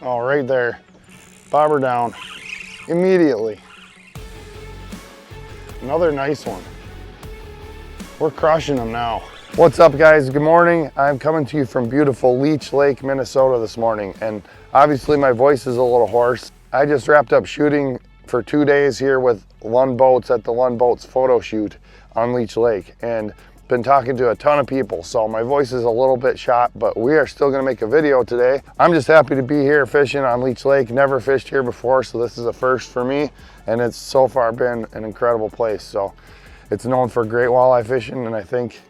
Oh, right there. Bobber down immediately. Another nice one. We're crushing them now. What's up, guys? Good morning. I'm coming to you from beautiful Leech Lake, Minnesota this morning, and obviously my voice is a little hoarse. I just wrapped up shooting for 2 days here with Lund Boats at the Lund Boats photo shoot on Leech Lake, and been talking to a ton of people, so my voice is a little bit shot, but we are still gonna make a video today. I'm just happy to be here fishing on Leech Lake. Never fished here before, so this is a first for me, and it's so far been an incredible place. So it's known for great walleye fishing, and I think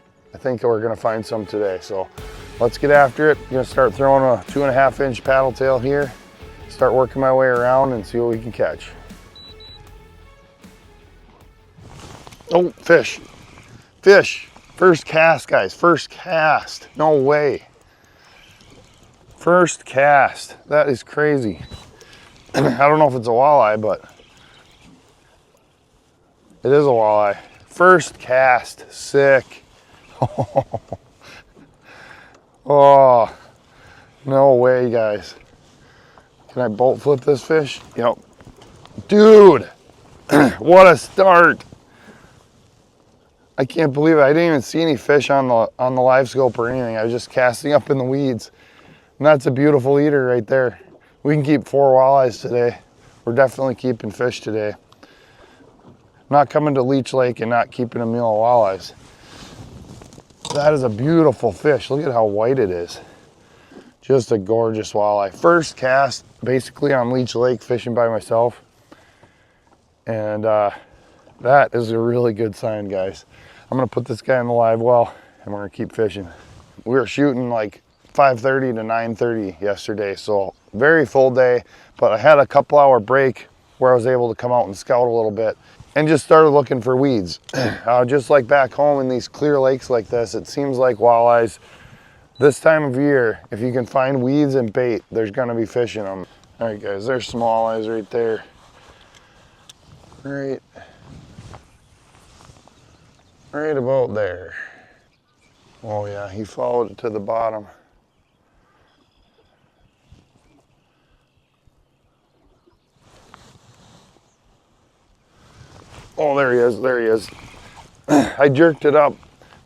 we're gonna find some today. So let's get after it. I'm gonna start throwing a 2.5 inch paddle tail here, start working my way around and see what we can catch. Oh, fish, fish. First cast, guys, first cast. No way. First cast. That is crazy. I don't know if it's a walleye, but it is a walleye. First cast, sick. Oh, no way, guys. Can I bolt flip this fish? Yep. Dude, what a start. I can't believe it. I didn't even see any fish on the live scope or anything. I was just casting up in the weeds. And that's a beautiful eater right there. We can keep 4 walleyes today. We're definitely keeping fish today. I'm not coming to Leech Lake and not keeping a meal of walleyes. That is a beautiful fish. Look at how white it is. Just a gorgeous walleye. First cast basically on Leech Lake fishing by myself. And that is a really good sign, guys. I'm gonna put this guy in the live well and we're gonna keep fishing. We were shooting like 5:30 to 9:30 yesterday, so very full day, but I had a couple hour break where I was able to come out and scout a little bit and just started looking for weeds. Just like back home in these clear lakes like this, it seems like walleyes this time of year, if you can find weeds and bait, there's gonna be fish in them. All right, guys, there's some walleyes right there. Right about there. Oh yeah, he followed it to the bottom. Oh, there he is, there he is. I jerked it up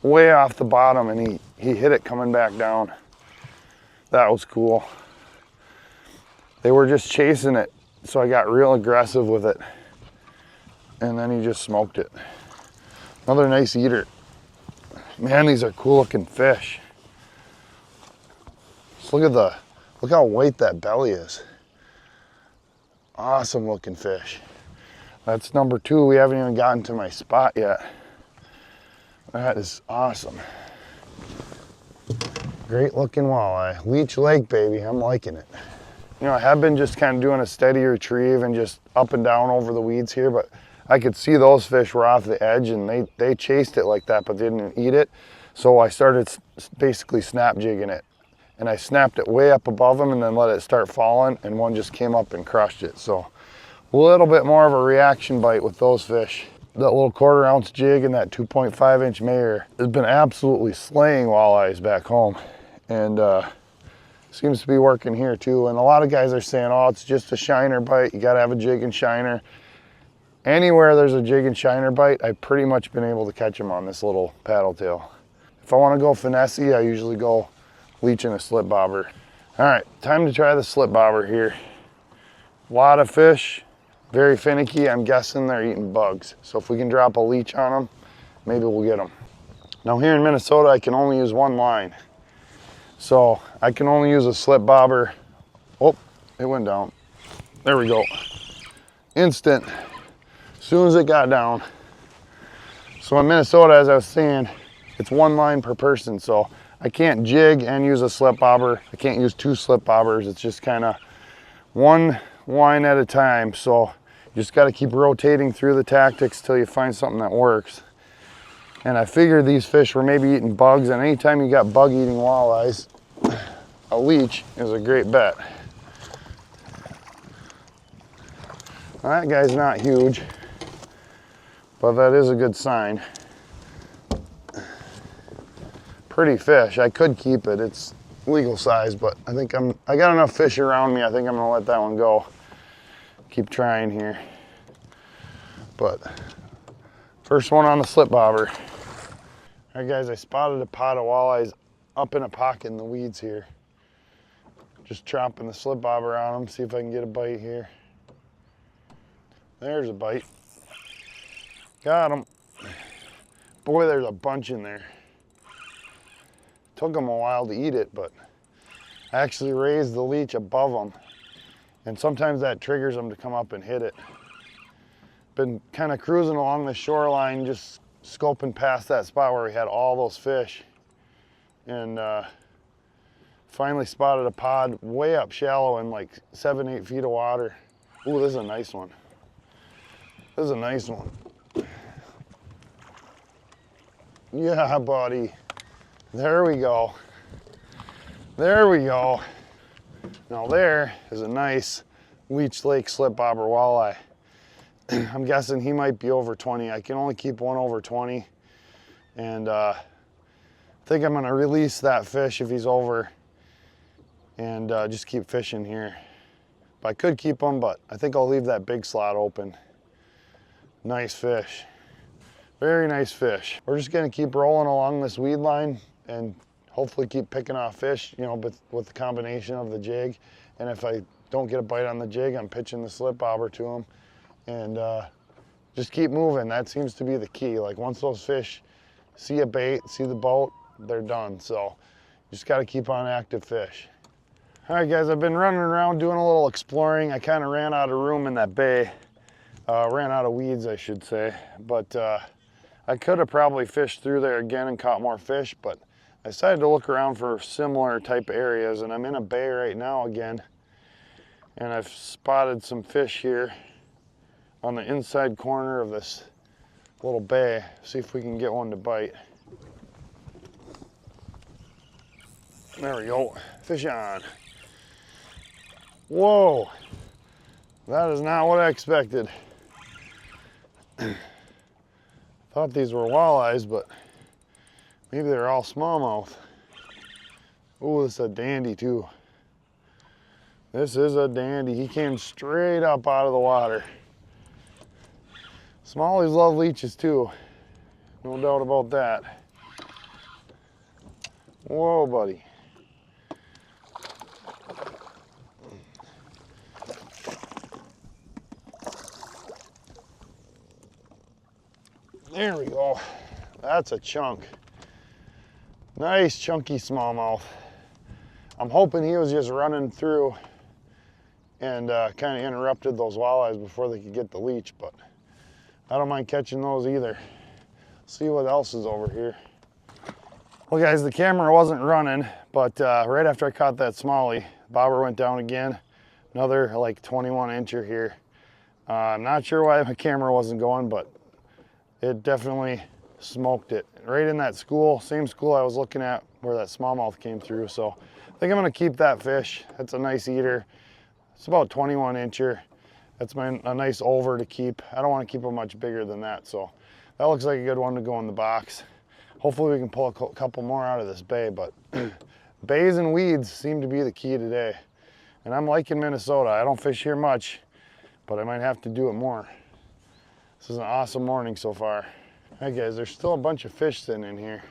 way off the bottom and he hit it coming back down. That was cool. They were just chasing it, so I got real aggressive with it. And then he just smoked it. Another nice eater. Man, these are cool looking fish. Just look how white that belly is. Awesome looking fish. That's number 2. We haven't even gotten to my spot yet. That is awesome. Great looking walleye. Leech Lake, baby, I'm liking it. You know, I have been just kind of doing a steady retrieve and just up and down over the weeds here, but I could see those fish were off the edge and they chased it like that, but they didn't eat it. So I started basically snap jigging it. And I snapped it way up above them and then let it start falling, and one just came up and crushed it. So a little bit more of a reaction bite with those fish. That little 1/4 ounce jig and that 2.5 inch Mayer has been absolutely slaying walleyes back home. And seems to be working here too. And a lot of guys are saying, oh, it's just a shiner bite. You gotta have a jig and shiner. Anywhere there's a jig and shiner bite, I've pretty much been able to catch them on this little paddle tail. If I want to go finessey, I usually go leeching a slip bobber. All right, time to try the slip bobber here. A lot of fish, very finicky. I'm guessing they're eating bugs. So if we can drop a leech on them, maybe we'll get them. Now here in Minnesota, I can only use one line. So I can only use a slip bobber. Oh, it went down. There we go. Instant. As soon as it got down. So in Minnesota, as I was saying, it's one line per person. So I can't jig and use a slip bobber. I can't use 2 slip bobbers. It's just kind of one line at a time. So you just got to keep rotating through the tactics till you find something that works. And I figured these fish were maybe eating bugs, and anytime you got bug eating walleyes, a leech is a great bet. Well, that guy's not huge, but that is a good sign. Pretty fish. I could keep it. It's legal size, but I think I got enough fish around me. I think I'm gonna let that one go. Keep trying here. But first one on the slip bobber. All right guys, I spotted a pot of walleyes up in a pocket in the weeds here. Just chopping the slip bobber on them, see if I can get a bite here. There's a bite. Got him. Boy, there's a bunch in there. Took them a while to eat it, but I actually raised the leech above them. And sometimes that triggers them to come up and hit it. Been kind of cruising along the shoreline, just scoping past that spot where we had all those fish. And finally spotted a pod way up shallow in like 7-8 feet of water. Ooh, this is a nice one. This is a nice one. Yeah, buddy. There we go. There we go. Now there is a nice Leech Lake slip bobber walleye. I'm guessing he might be over 20. I can only keep one over 20. And I think I'm gonna release that fish if he's over and just keep fishing here. But I could keep him, but I think I'll leave that big slot open. Nice fish. Very nice fish. We're just gonna keep rolling along this weed line and hopefully keep picking off fish, you know, with the combination of the jig. And if I don't get a bite on the jig, I'm pitching the slip bobber to him. And just keep moving. That seems to be the key. Like once those fish see a bait, see the boat, they're done. So you just gotta keep on active fish. All right guys, I've been running around doing a little exploring. I kind of ran out of room in that bay. Ran out of weeds, I should say. But I could have probably fished through there again and caught more fish, but I decided to look around for similar type areas, and I'm in a bay right now again. And I've spotted some fish here on the inside corner of this little bay. See if we can get one to bite. There we go, fish on. Whoa, that is not what I expected. Thought these were walleyes, but maybe they're all smallmouth. Oh, this is a dandy too. This is a dandy. He came straight up out of the water. Smallies love leeches too. No doubt about that. Whoa, buddy. There we go. That's a chunk. Nice chunky smallmouth. I'm hoping he was just running through and kind of interrupted those walleyes before they could get the leech, but I don't mind catching those either. See what else is over here. Well guys, the camera wasn't running, but right after I caught that smallie, bobber went down again. Another like 21 incher here. I'm not sure why my camera wasn't going, but it definitely smoked it. Right in that school, same school I was looking at where that smallmouth came through. So I think I'm gonna keep that fish. That's a nice eater. It's about 21 incher. That's a nice over to keep. I don't want to keep them much bigger than that. So that looks like a good one to go in the box. Hopefully we can pull a couple more out of this bay, but bays and weeds seem to be the key today. And I'm liking Minnesota. I don't fish here much, but I might have to do it more. This is an awesome morning so far. All right guys, there's still a bunch of fish sitting in here.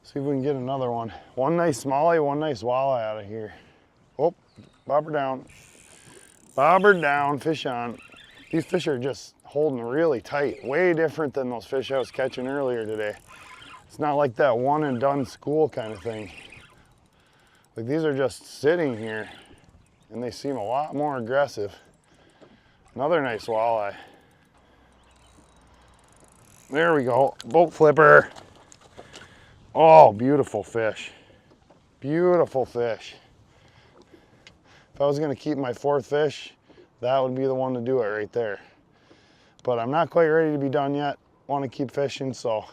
See if we can get another one. One nice smallie, one nice walleye out of here. Oh, bobber down. Bobber down, fish on. These fish are just holding really tight. Way different than those fish I was catching earlier today. It's not like that one and done school kind of thing. Like these are just sitting here and they seem a lot more aggressive. Another nice walleye. There we go, boat flipper. Oh, beautiful fish. Beautiful fish. If I was gonna keep my fourth fish, that would be the one to do it right there. But I'm not quite ready to be done yet. Want to keep fishing, so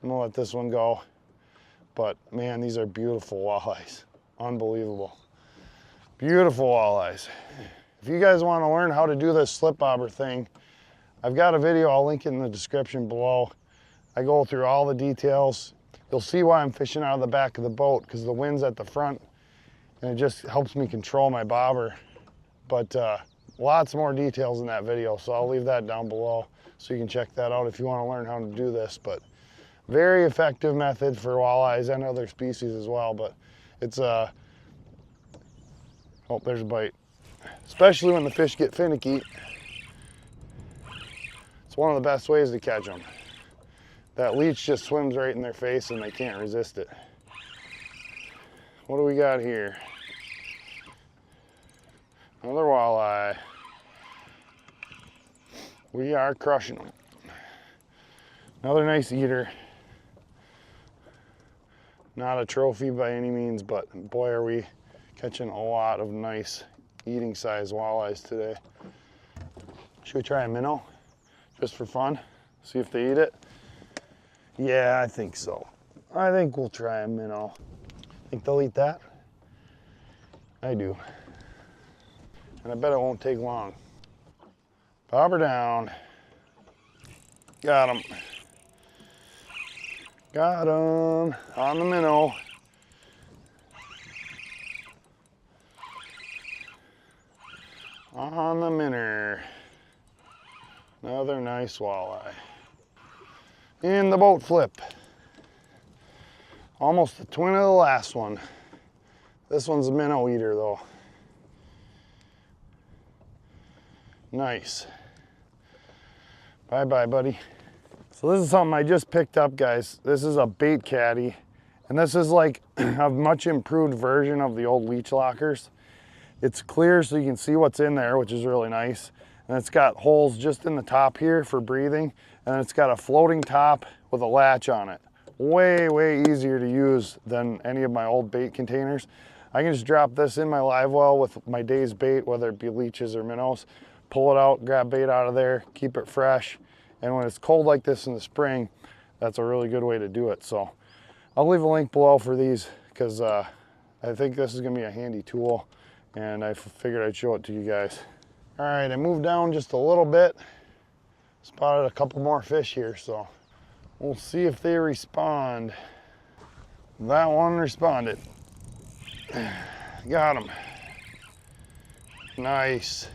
I'm gonna let this one go. But man, these are beautiful walleyes. Unbelievable. Beautiful walleyes. If you guys want to learn how to do this slip bobber thing, I've got a video, I'll link it in the description below. I go through all the details. You'll see why I'm fishing out of the back of the boat, because the wind's at the front and it just helps me control my bobber. But lots more details in that video, so I'll leave that down below so you can check that out if you want to learn how to do this. But very effective method for walleyes and other species as well. But it's oh, there's a bite. Especially when the fish get finicky, it's one of the best ways to catch them. That leech just swims right in their face and they can't resist it. What do we got here? Another walleye. We are crushing them. Another nice eater. Not a trophy by any means, but boy, are we catching a lot of nice eating size walleyes today. Should we try a minnow just for fun? See if they eat it? Yeah, I think so. I think we'll try a minnow. Think they'll eat that? I do. And I bet it won't take long. Bobber down. Got him. Got him on the minnow. On the minnow. Another nice walleye. In the boat flip. Almost the twin of the last one. This one's a minnow eater though. Nice. Bye-bye, buddy. So this is something I just picked up, guys. This is a bait caddy. And this is like a much improved version of the old leech lockers. It's clear so you can see what's in there, which is really nice. And it's got holes just in the top here for breathing. And it's got a floating top with a latch on it. Way, way easier to use than any of my old bait containers. I can just drop this in my live well with my day's bait, whether it be leeches or minnows, pull it out, grab bait out of there, keep it fresh. And when it's cold like this in the spring, that's a really good way to do it. So I'll leave a link below for these because I think this is gonna be a handy tool and I figured I'd show it to you guys. All right, I moved down just a little bit. Spotted a couple more fish here, so we'll see if they respond. That one responded. Got him. Nice.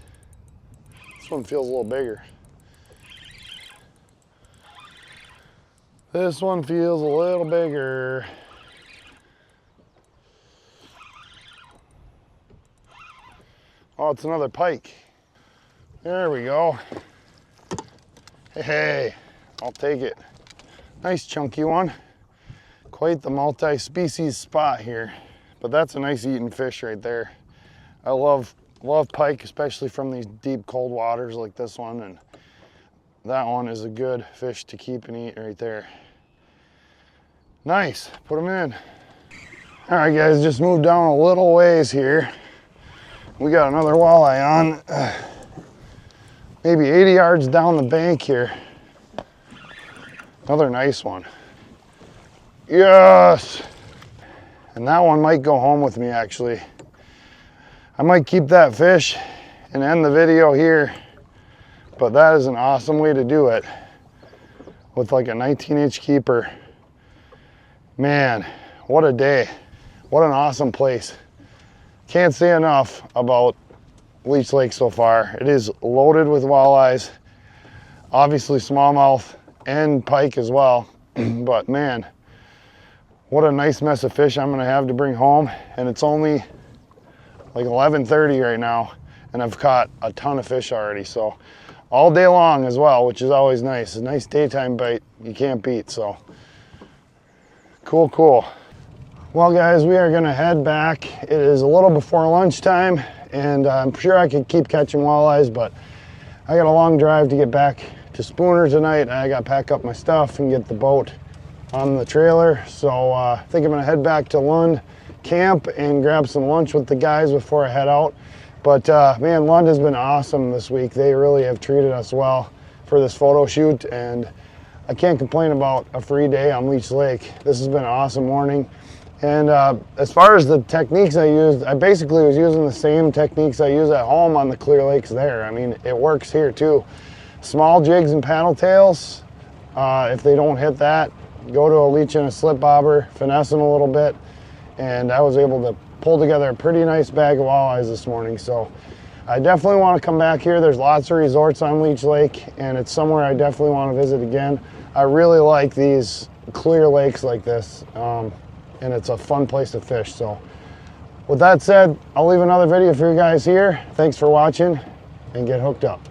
This one feels a little bigger. This one feels a little bigger. Oh, it's another pike. There we go. Hey, I'll take it. Nice chunky one. Quite the multi-species spot here, but that's a nice eating fish right there. I love pike, especially from these deep cold waters like this one, and that one is a good fish to keep and eat right there. Nice, put them in. All right guys, just moved down a little ways here. We got another walleye on, maybe 80 yards down the bank here. Another nice one. Yes! And that one might go home with me actually. I might keep that fish and end the video here, but that is an awesome way to do it with like a 19-inch keeper. Man, what a day. What an awesome place. Can't say enough about Leech Lake so far. It is loaded with walleyes, obviously smallmouth and pike as well. But man, what a nice mess of fish I'm gonna have to bring home. And it's only like 11:30 right now, and I've caught a ton of fish already. So all day long as well, which is always nice. A nice daytime bite you can't beat. So cool, cool. Well guys, we are gonna head back. It is a little before lunchtime, and I'm sure I could keep catching walleyes, but I got a long drive to get back to Spooner tonight. I got to pack up my stuff and get the boat on the trailer. So I think I'm gonna head back to Lund camp and grab some lunch with the guys before I head out. But man, Lund has been awesome this week. They really have treated us well for this photo shoot, and I can't complain about a free day on Leech Lake. This has been an awesome morning. And as far as the techniques I used, I basically was using the same techniques I use at home on the Clear Lakes there. I mean, it works here too. Small jigs and paddle tails. If they don't hit that, go to a leech and a slip bobber, finesse them a little bit, and I was able to pull together a pretty nice bag of walleyes this morning. So I definitely want to come back here. There's lots of resorts on Leech Lake, and it's somewhere I definitely want to visit again. I really like these clear lakes like this, and it's a fun place to fish. So with that said, I'll leave another video for you guys here. Thanks for watching, and get hooked up.